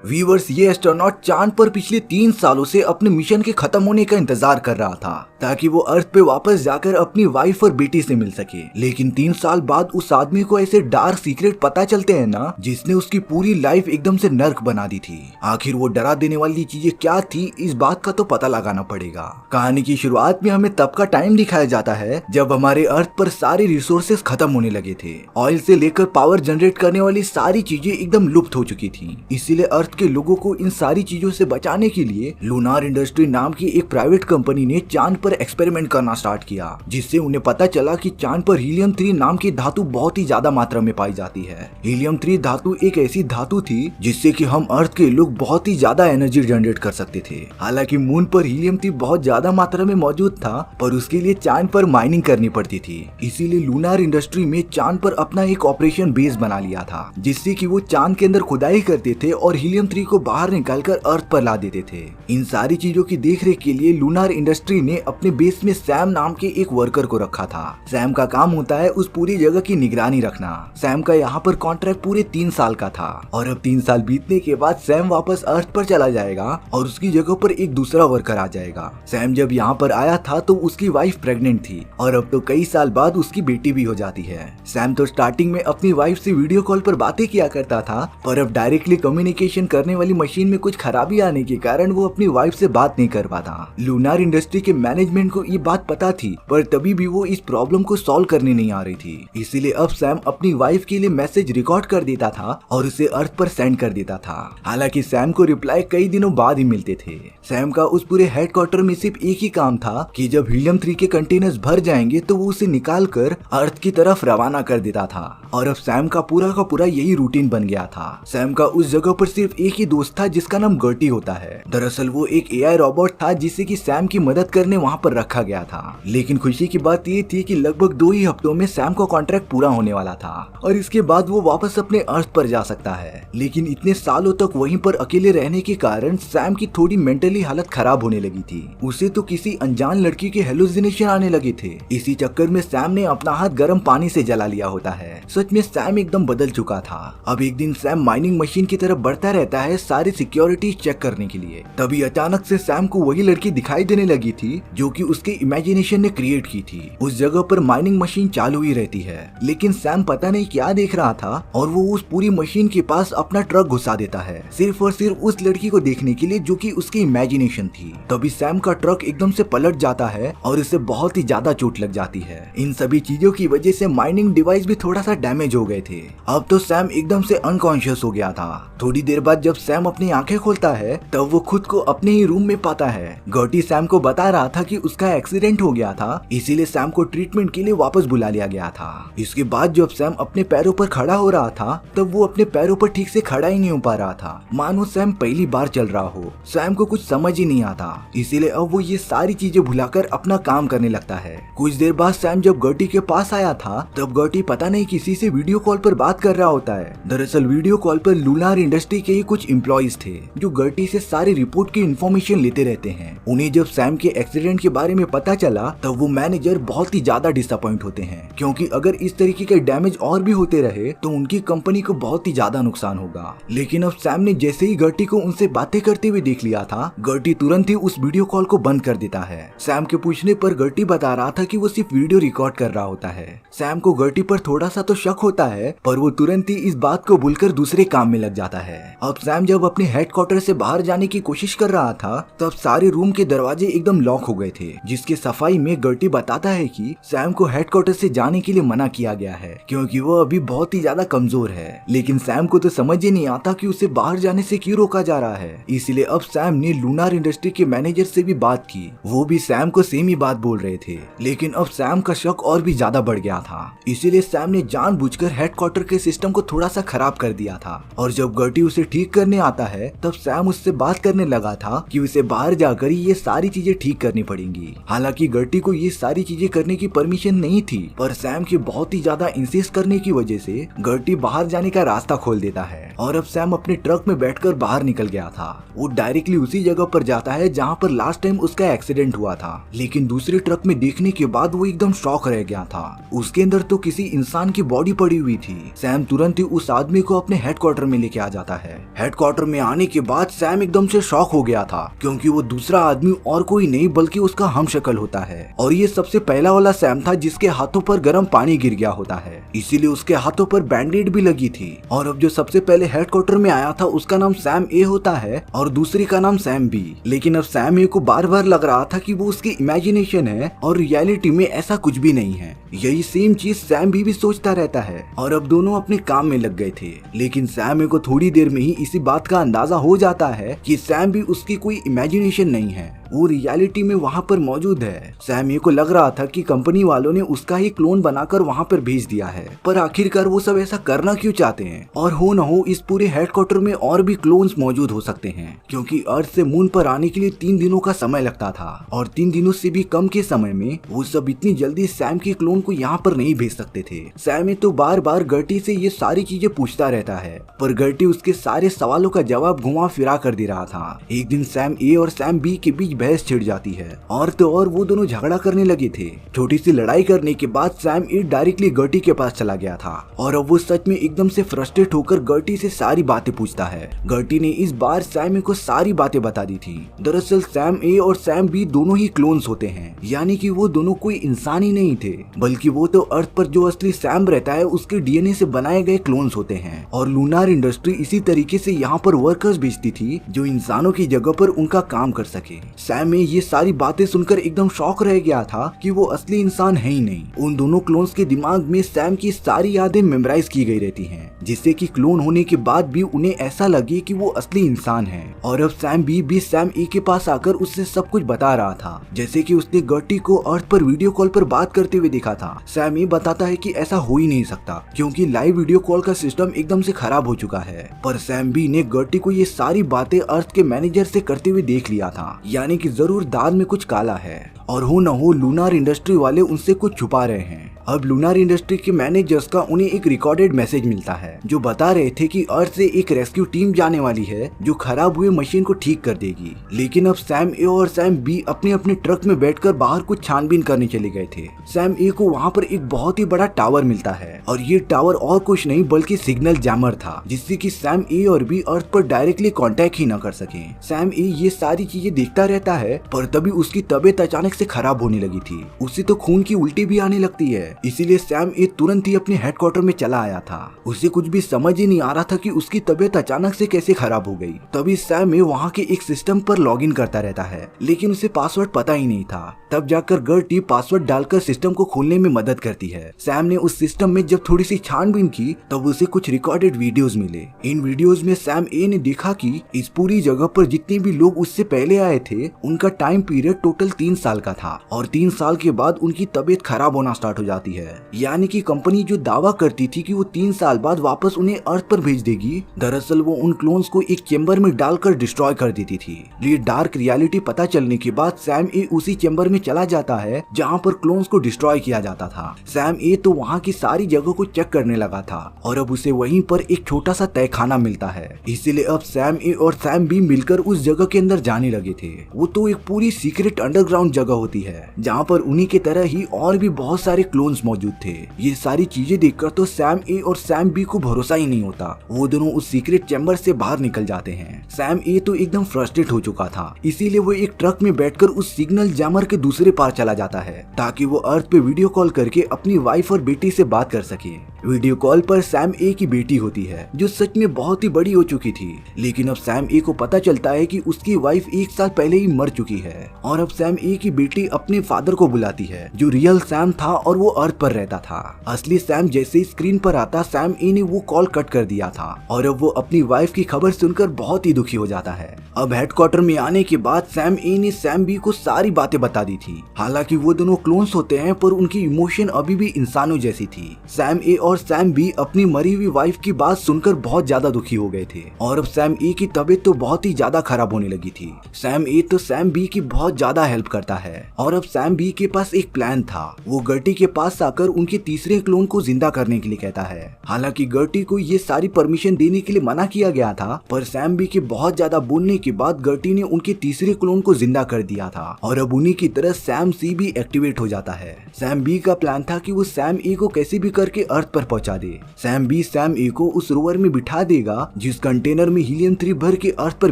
Viewers, ये astronaut चांद पर पिछले 3 सालों से अपने मिशन के खत्म होने का इंतजार कर रहा था ताकि वो अर्थ पे वापस जाकर अपनी वाइफ और बेटी से मिल सके। लेकिन 3 साल बाद उस आदमी को ऐसे डार्क सीक्रेट पता चलते हैं ना, जिसने उसकी पूरी लाइफ एकदम से नर्क बना दी थी। आखिर वो डरा देने वाली चीजें क्या थी, इस बात का तो पता लगाना पड़ेगा। कहानी की शुरुआत में हमें तब का टाइम दिखाया जाता है जब हमारे अर्थ पर सारे रिसोर्सेस खत्म होने लगे थे। ऑयल से लेकर पावर जनरेट करने वाली सारी चीजें एकदम लुप्त हो चुकी थी। इसीलिए अर्थ के लोगों को इन सारी चीजों से बचाने के लिए लूनार इंडस्ट्री नाम की एक प्राइवेट कंपनी ने चांद पर एक्सपेरिमेंट करना स्टार्ट किया, जिससे उन्हें पता चला कि चांद पर हीलियम 3 नाम की धातु बहुत ही ज्यादा मात्रा में पाई जाती है। हीलियम 3 धातु एक ऐसी धातु थी जिससे कि हम अर्थ के लोग बहुत ही ज्यादा एनर्जी जनरेट कर सकते थे। हालांकि मून पर हीलियम 3 बहुत ज्यादा मात्रा में मौजूद था, पर उसके लिए चांद पर माइनिंग करनी पड़ती थी। इसीलिए लूनार इंडस्ट्री में चांद पर अपना एक ऑपरेशन बेस बना लिया था, जिससे कि वो चांद के अंदर खुदाई करते थे और हीलियम 3 को बाहर निकालकर अर्थ पर ला देते थे। इन सारी चीजों की देखरेख के लिए लूनार इंडस्ट्री ने अपने बेस में सैम नाम के एक वर्कर को रखा था। सैम का काम होता है उस पूरी जगह की निगरानी रखना। सैम का यहाँ पर कॉन्ट्रैक्ट पूरे 3 साल का था और अब 3 साल बीतने के बाद सैम वापस अर्थ पर चला जाएगा और उसकी जगह पर एक दूसरा वर्कर आ जाएगा। सैम जब यहाँ पर आया था तो उसकी वाइफ प्रेग्नेंट थी और अब तो कई साल बाद उसकी बेटी भी हो जाती है। सैम तो स्टार्टिंग में अपनी वाइफ से वीडियो कॉल पर बातें किया करता था, पर अब डायरेक्टली कम्युनिकेशन करने वाली मशीन में कुछ खराबी आने के कारण वो अपनी वाइफ से बात नहीं कर पाता। लूनार इंडस्ट्री के मैनेजमेंट को ये बात पता थी, पर तभी भी वो इस प्रॉब्लम को सॉल्व करने नहीं आ रही थी। इसीलिए अब सैम अपनी वाइफ के लिए मैसेज रिकॉर्ड कर देता था और उसे अर्थ पर सेंड कर देता था। हालांकि सैम को रिप्लाई कई दिनों बाद ही मिलते थे। सैम का उस पूरे हेडक्वार्टर में सिर्फ एक ही काम था कि जब हीलियम 3 के कंटेनर्स भर जाएंगे तो वो उसे निकाल कर अर्थ की तरफ रवाना कर देता था। और अब सैम का पूरा यही रूटीन बन गया था। सैम का उस जगह पर सिर्फ एक ही दोस्त था जिसका नाम गर्टी होता है। दरअसल वो एक एआई रोबोट था जिसे कि सैम की मदद करने वहाँ पर रखा गया था। लेकिन खुशी की बात ये थी कि लगभग 2 ही हफ्तों में सैम का कॉन्ट्रैक्ट पूरा होने वाला था और इसके बाद वो वापस अपने अर्थ पर जा सकता है। लेकिन इतने सालों तक वहीं पर अकेले रहने के कारण सैम की थोड़ी मेंटली हालत खराब होने लगी थी। उसे तो किसी अनजान लड़की के हेलुसिनेशन आने लगे थे। इसी चक्कर में सैम ने अपना हाथ गर्म पानी से जला लिया होता है। सच में सैम एकदम बदल चुका था। अब एक दिन सैम माइनिंग मशीन की तरफ बढ़ता रहता है सारी सिक्योरिटी चेक करने के लिए। तभी अचानक से सैम को वही लड़की दिखाई देने लगी थी जो कि उसके इमेजिनेशन ने क्रिएट की थी। उस जगह पर माइनिंग मशीन चालू ही रहती है, लेकिन सैम पता नहीं क्या देख रहा था और वो उस पूरी मशीन के पास अपना ट्रक घुसा देता है, सिर्फ और सिर्फ उस लड़की को देखने के लिए जो कि उसकी इमेजिनेशन थी। तभी सैम का ट्रक एकदम से पलट जाता है और उसे बहुत ही ज्यादा चोट लग जाती है। इन सभी चीजों की वजह से माइनिंग डिवाइस भी थोड़ा सा डैमेज हो गए थे। अब तो सैम एकदम से अनकॉन्शियस हो गया था। थोड़ी देर बाद जब सैम अपनी आंखें खोलता है तब वो खुद को अपने ही रूम में पाता है। गर्टी सैम को बता रहा था कि उसका एक्सीडेंट हो गया था, इसीलिए सैम को ट्रीटमेंट के लिए वापस बुला लिया गया था। इसके बाद जब सैम अपने पैरों पर खड़ा हो रहा था तब वो अपने पैरों पर ठीक से खड़ा ही नहीं हो पा रहा था, मानो सैम पहली बार चल रहा हो। सैम को कुछ समझ ही नहीं आता, इसीलिए अब वो ये सारी चीजें भुलाकर अपना काम करने लगता है। कुछ देर बाद सैम जब गर्टी के पास आया था तब गर्टी पता नहीं किसी से वीडियो कॉल पर बात कर रहा होता है। दरअसल वीडियो कॉल पर लूनार इंडस्ट्री के ही कुछ एम्प्लॉइज थे जो गर्टी से सारी रिपोर्ट की इन्फॉर्मेशन लेते रहते हैं। उन्हें जब सैम के एक्सीडेंट के बारे में पता चला तब वो मैनेजर बहुत ही ज्यादा डिसअपॉइंट होते हैं, क्योंकि अगर इस तरीके के डैमेज और भी होते रहे तो उनकी कंपनी को बहुत ही ज्यादा नुकसान होगा। लेकिन अब सैम ने जैसे ही गर्टी को उनसे बातें करते हुए देख लिया था, गर्टी तुरंत ही उस वीडियो कॉल को बंद कर देता है। सैम के पूछने पर गर्टी बता रहा था कि वो सिर्फ वीडियो रिकॉर्ड कर रहा होता है। सैम को गर्टी पर थोड़ा सा तो शक होता है, पर वो तुरंत ही इस बात को भूलकर दूसरे काम में लग जाता है। अब सैम जब अपने हेडक्वार्टर से बाहर जाने की कोशिश कर रहा था तब सारे रूम के दरवाजे एकदम लॉक हो गए थे, जिसके सफाई में गर्टी बताता है कि सैम को हेडक्वार्टर से जाने के लिए मना किया गया है क्योंकि वो अभी बहुत ही ज्यादा कमजोर है। लेकिन सैम को तो समझ ही नहीं आता कि उसे बाहर जाने से क्यों रोका जा रहा है। इसलिए अब सैम ने लूनार इंडस्ट्री के मैनेजर से भी बात की। वो भी सैम को सेम ही बात बोल रहे थे, लेकिन अब सैम का शक और भी ज्यादा बढ़ गया था। इसीलिए सैम ने जानबूझकर हेडक्वार्टर के सिस्टम को थोड़ा सा खराब कर दिया था और जब गर्टी उसे ठीक करने आता है तब सैम उससे बात करने लगा था कि उसे बाहर जाकर ये सारी चीजें ठीक करनी पड़ेंगी। हालांकि गर्टी को ये सारी चीजें करने की परमिशन नहीं थी, पर सैम के बहुत ही ज्यादा इंसिस्ट करने की वजह से गर्टी बाहर जाने का रास्ता खोल देता है और अब सैम अपने ट्रक में बैठकर बाहर निकल गया था। वो डायरेक्टली उसी जगह पर जाता है जहाँ पर लास्ट टाइम उसका एक्सीडेंट हुआ था। लेकिन दूसरे ट्रक में देखने के बाद वो एकदम शॉक रह गया था। उसके अंदर तो किसी इंसान की बॉडी बॉडी पड़ी हुई थी। सैम तुरंत ही उस आदमी को अपने हेडक्वार्टर में लेके आ जाता है। हेडक्वार्टर में आने के बाद सैम एकदम से शॉक हो गया था, क्योंकि वो दूसरा आदमी और कोई नहीं बल्कि उसका हमशक्ल होता है। और ये सबसे पहला वाला सैम था जिसके हाथों पर गर्म पानी गिर गया होता है, इसीलिए उसके हाथों पर बैंडेड भी लगी थी। और अब जो सबसे पहले हेडक्वार्टर में आया था उसका नाम सैम ए होता है और दूसरे का नाम सैम बी। लेकिन अब सैम ए को बार बार लग रहा था कि वो उसकी इमेजिनेशन है और रियलिटी में ऐसा कुछ भी नहीं है। यही सेम चीज सैम भी सोचता रहता है और अब दोनों अपने काम में लग गए थे। लेकिन सैम ए को थोड़ी देर में ही इसी बात का अंदाजा हो जाता है कि सैम भी उसकी कोई इमेजिनेशन नहीं है, वो रियलिटी में वहाँ पर मौजूद है। सैम ए को लग रहा था कि कंपनी वालों ने उसका ही क्लोन बनाकर वहाँ पर भेज दिया है, पर आखिरकार वो सब ऐसा करना क्यों चाहते हैं? और हो न हो इस पूरे हेडक्वार्टर में और भी क्लोन्स मौजूद हो सकते हैं, क्योंकि अर्थ से मून पर आने के लिए 3 दिनों का समय लगता था और 3 दिनों से भी कम के समय में वो सब इतनी जल्दी सैम के क्लोन को यहाँ पर नहीं भेज सकते थे। सैम ए तो बार बार गर्टी से ये सारी चीजें पूछता रहता है, पर गर्टी उसके सारे सवालों का जवाब घुमा फिरा कर दे रहा था। एक दिन सैम ए और सैम बी के बीच बहस छिड़ जाती है और तो और वो दोनों झगड़ा करने लगे थे। छोटी सी लड़ाई करने के बाद सैम ए डायरेक्टली गर्टी के पास चला गया था और अब वो सच में एकदम से फ्रस्ट्रेट होकर गर्टी से सारी बातें पूछता है। गर्टी ने इस बार सैम ए को सारी बातें बता दी थी। दरअसल सैम ए और सैम बी दोनों ही क्लोन्स होते हैं, यानी कि वो दोनों कोई इंसान ही नहीं थे, बल्कि वो तो अर्थ पर जो असली सैम रहता है उसके डीएनए से बनाए गए क्लोन्स होते हैं। और लूनार इंडस्ट्री इसी तरीके से यहाँ पर वर्कर्स भेजती थी जो इंसानों की जगह पर उनका काम कर सके। सैम ए ये सारी बातें सुनकर एकदम शॉक रह गया था कि वो असली इंसान है ही नहीं। उन दोनों क्लोन्स के दिमाग में सैम की सारी यादें मेमोराइज की गई रहती हैं, जिससे कि क्लोन होने के बाद भी उन्हें ऐसा लगे कि वो असली इंसान है। और अब सैम बी भी सैम ए के पास आकर उससे सब कुछ बता रहा था, जैसे कि उसने गर्टी को अर्थ पर वीडियो कॉल पर बात करते हुए देखा था। सैम ए बताता है कि ऐसा हो ही नहीं सकता, क्योंकि लाइव वीडियो कॉल का सिस्टम एकदम से खराब हो चुका है। पर सैम बी ने गर्टी को ये सारी बातें अर्थ के मैनेजर से करते हुए देख लिया था, यानी कि जरूर दाल में कुछ काला है और हो न हो लूनार इंडस्ट्री वाले उनसे कुछ छुपा रहे हैं। अब लूनार इंडस्ट्री के मैनेजर्स का उन्हें एक रिकॉर्डेड मैसेज मिलता है जो बता रहे थे कि अर्थ से एक रेस्क्यू टीम जाने वाली है जो खराब हुए मशीन को ठीक कर देगी। लेकिन अब सैम ए और सैम बी अपने अपने ट्रक में बैठकर बाहर कुछ छानबीन करने चले गए थे। सैम ए को वहाँ पर एक बहुत ही बड़ा टावर मिलता है और ये टावर और कुछ नहीं बल्कि सिग्नल जैमर था, जिससे कि सैम ए और बी अर्थ पर डायरेक्टली कांटेक्ट ही न कर सके। सैम ए ये सारी चीजें देखता रहता है, पर तभी उसकी तबीयत अचानक से खराब होने लगी थी। उसे तो खून की उल्टी भी आने लगती है, इसीलिए सैम ए तुरंत ही अपने हेडक्वार्टर में चला आया था। उसे कुछ भी समझ ही नहीं आ रहा था कि उसकी तबीयत अचानक से कैसे खराब हो गई। तभी सैम ए वहाँ के एक सिस्टम पर लॉगिन करता रहता है, लेकिन उसे पासवर्ड पता ही नहीं था। तब जाकर गर्टी पासवर्ड डालकर सिस्टम को खोलने में मदद करती है। सैम ने उस सिस्टम में जब थोड़ी सी छानबीन की तब उसे कुछ रिकॉर्डेड वीडियोस मिले। इन वीडियोस में सैम ए ने देखा कि इस पूरी जगह पर जितने भी लोग उससे पहले आए थे उनका टाइम पीरियड टोटल 3 साल का था और 3 साल के बाद उनकी तबीयत खराब होना स्टार्ट हो जाती है। यानी कि कंपनी जो दावा करती थी कि वो 3 साल बाद वापस उन्हें अर्थ पर भेज देगी, दरअसल वो उन क्लोन्स को एक चेंबर में डालकर डिस्ट्रॉय कर देती थी। ये डार्क रियलिटी पता चलने के बाद सैम ए उसी चेंबर में चला जाता है जहाँ पर क्लोन्स को डिस्ट्रॉय किया जाता था। सैम ए तो वहाँ की सारी जगह को चेक करने लगा था और अब उसे वहीं पर एक छोटा सा तहखाना मिलता है, इसीलिए अब सैम ए और सैम बी मिलकर उस जगह के अंदर जाने लगे थे। वो तो एक पूरी सीक्रेट अंडरग्राउंड जगह होती है जहाँ पर उन्हीं के तरह ही और भी बहुत सारे क्लोन्स मौजूद थे। ये सारी चीजें देखकर तो सैम ए और सैम बी को भरोसा ही नहीं होता। वो दोनों उस सीक्रेट चैम्बर से बाहर निकल जाते हैं। सैम ए तो एकदम फ्रस्ट्रेट हो चुका था, इसीलिए वो एक ट्रक में बैठकर उस सिग्नल जैमर के दूसरे पार चला जाता है ताकि वो अर्थ पे वीडियो कॉल करके अपनी वाइफ और बेटी से बात कर सके। वीडियो कॉल पर सैम ए की बेटी होती है जो सच में बहुत ही बड़ी हो चुकी थी, लेकिन अब सैम ए को पता चलता है कि उसकी वाइफ 1 साल पहले ही मर चुकी है। और अब सैम ए की बेटी अपने फादर को बुलाती है जो रियल सैम था और वो अर्थ पर रहता था। असली सैम जैसे ही स्क्रीन पर आता सैम ए ने वो कॉल कट कर दिया था और अब वो अपनी वाइफ की खबर सुनकर बहुत ही दुखी हो जाता है। अब हेडक्वार्टर में आने के बाद सैम ए ने सैम बी को सारी बातें बता दी थी। हालांकि वो दोनों क्लोन्स होते हैं पर उनकी इमोशन अभी भी इंसानों जैसी थी। सैम ए और सैम बी अपनी मरी हुई वाइफ की बात सुनकर बहुत ज्यादा दुखी हो गए थे और अब सैम ए की तबीयत तो बहुत ही ज्यादा खराब होने लगी थी। सैम ए तो सैम बी की बहुत ज्यादा हेल्प करता है और अब सैम बी के पास एक प्लान था। वो गर्टी के पास आकर उनके तीसरे क्लोन को जिंदा करने के लिए कहता है। हालांकि गर्टी को ये सारी परमिशन देने के लिए मना किया गया था, पर सैम बी के बहुत ज्यादा बोलने के बाद गर्टी ने उनके तीसरे क्लोन को जिंदा कर दिया था और अब उन्हीं की तरह सैम सी भी एक्टिवेट हो जाता है। सैम बी का प्लान था कि वो सैम ए को कैसे भी करके अर्थ पर पर पहुंचा दे। सैम बी सैम ए को उस रोवर में बिठा देगा जिस कंटेनर में हीलियम 3 भर के अर्थ पर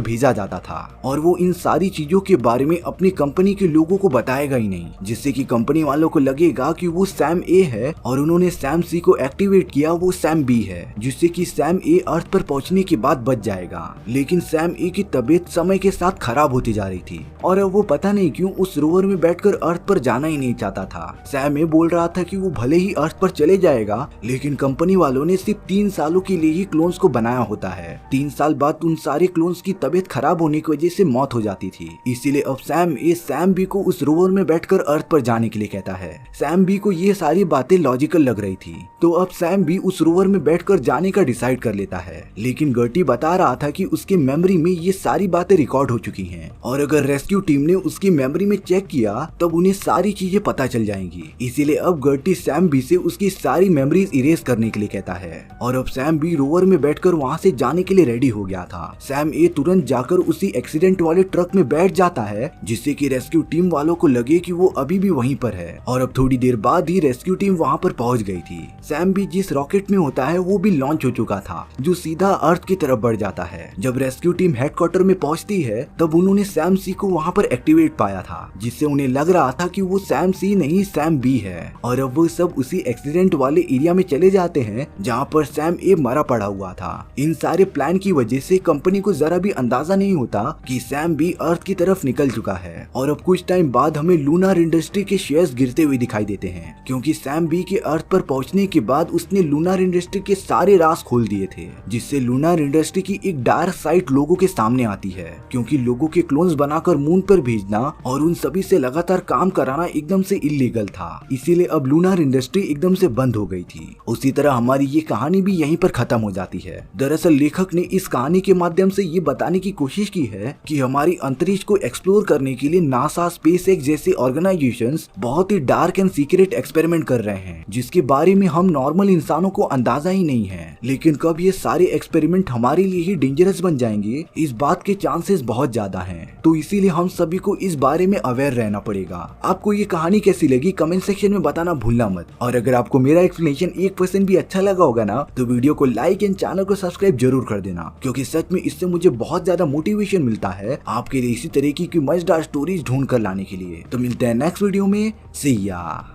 भेजा जाता था, और वो इन सारी चीजों के बारे में अपनी कंपनी के लोगों को बताएगा ही नहीं, जिससे कि कंपनी वालों को लगेगा कि वो सैम ए है और उन्होंने सैम सी को एक्टिवेट किया वो सैम बी है, जिससे कि सैम ए अर्थ पर पहुंचने के बाद बच जाएगा। लेकिन सैम ए की तबीयत समय के साथ खराब होती जा रही थी और अब वो पता नहीं क्यों उस रोवर में बैठकर अर्थ पर जाना ही नहीं चाहता था। सैम ए बोल रहा था कि वो भले ही अर्थ पर चले जाएगा, लेकिन कंपनी वालों ने सिर्फ 3 सालों के लिए ही क्लोन्स को बनाया होता है। 3 साल बाद उन सारे क्लोन्स की तबीयत खराब होने की वजह से मौत हो जाती थी। इसीलिए अब सैम ए सैम बी को उस रोवर में बैठकर अर्थ पर जाने के लिए कहता है। सैम बी को ये सारी बातें लॉजिकल लग रही थी, तो अब सैम बी उस रोवर में बैठकर जाने का डिसाइड कर लेता है। लेकिन गर्टी बता रहा था कि उसके मेमोरी में ये सारी बातें रिकॉर्ड हो चुकी हैं, और अगर रेस्क्यू टीम ने उसकी मेमोरी में चेक किया तब उन्हें सारी चीजें पता चल जाएंगी। इसीलिए अब गर्टी सैम बी से उसकी सारी मेमोरीज इरेज करने के लिए कहता है, और अब सैम बी रोवर में बैठकर वहाँ से जाने के लिए रेडी हो गया था। सैम ए तुरंत जाकर उसी एक्सीडेंट वाले ट्रक में बैठ जाता है, जिससे कि रेस्क्यू टीम वालों को लगे कि वो अभी भी वहीं पर है, और अब थोड़ी देर बाद ही रेस्क्यू टीम वहाँ पर पहुंच गई थी। सैम भी जिस रॉकेट में होता है वो भी लॉन्च हो चुका था, जो सीधा अर्थ की तरफ बढ़ जाता है। जब रेस्क्यू टीम हेडक्वार्टर में पहुंचती है तब उन्होंने सैम सी को वहाँ पर एक्टिवेट पाया था, जिससे उन्हें लग रहा था कि वो सैम सी नहीं सैम बी है, और अब वो सब उसी एक्सीडेंट वाले एरिया में चले जाते हैं जहाँ पर सैम ए मरा पड़ा हुआ था। इन सारे प्लान की वजह से कंपनी को जरा भी अंदाजा नहीं होता कि सैम बी अर्थ की तरफ निकल चुका है, और अब कुछ टाइम बाद हमें लूनार इंडस्ट्री के शेयर्स गिरते हुए दिखाई देते हैं, क्योंकि सैम बी के अर्थ पर पहुंचने के बाद उसने लूनार इंडस्ट्री के सारे राज खोल दिए थे, जिससे लूनार इंडस्ट्री की एक डार्क साइड लोगों के सामने आती है, क्योंकि लोगों के क्लोन्स बनाकर मून पर भेजना और उन सभी से लगातार काम कराना एकदम से इलीगल था। इसीलिए अब लूनार इंडस्ट्री एकदम से बंद हो गई थी। उसी तरह हमारी ये कहानी भी यहीं पर खत्म हो जाती है। दरअसल लेखक ने इस कहानी के माध्यम से ये बताने की कोशिश की है कि हमारी अंतरिक्ष को एक्सप्लोर करने के लिए नासा, स्पेसएक्स जैसे ऑर्गेनाइजेशंस बहुत ही डार्क एंड सीक्रेट एक्सपेरिमेंट कर रहे हैं, जिसके बारे में हम नॉर्मल इंसानों को अंदाजा ही नहीं है। लेकिन कब ये सारे एक्सपेरिमेंट हमारे लिए ही डेंजरस बन जाएंगे, इस बात के चांसेस बहुत ज्यादा हैं। तो इसीलिए हम सभी को इस बारे में अवेयर रहना पड़ेगा। आपको ये कहानी कैसी लगी कमेंट सेक्शन में बताना भूलना मत, और अगर आपको मेरा एक्सप्लेनेशन 1% भी अच्छा लगा होगा ना, तो वीडियो को लाइक एंड चैनल को सब्सक्राइब जरूर कर देना, क्योंकि सच में इससे मुझे बहुत ज्यादा मोटिवेशन मिलता है आपके लिए इसी तरीके की मजेदार स्टोरीज ढूंढ कर लाने के लिए। तो मिलते हैं नेक्स्ट वीडियो में, सी या।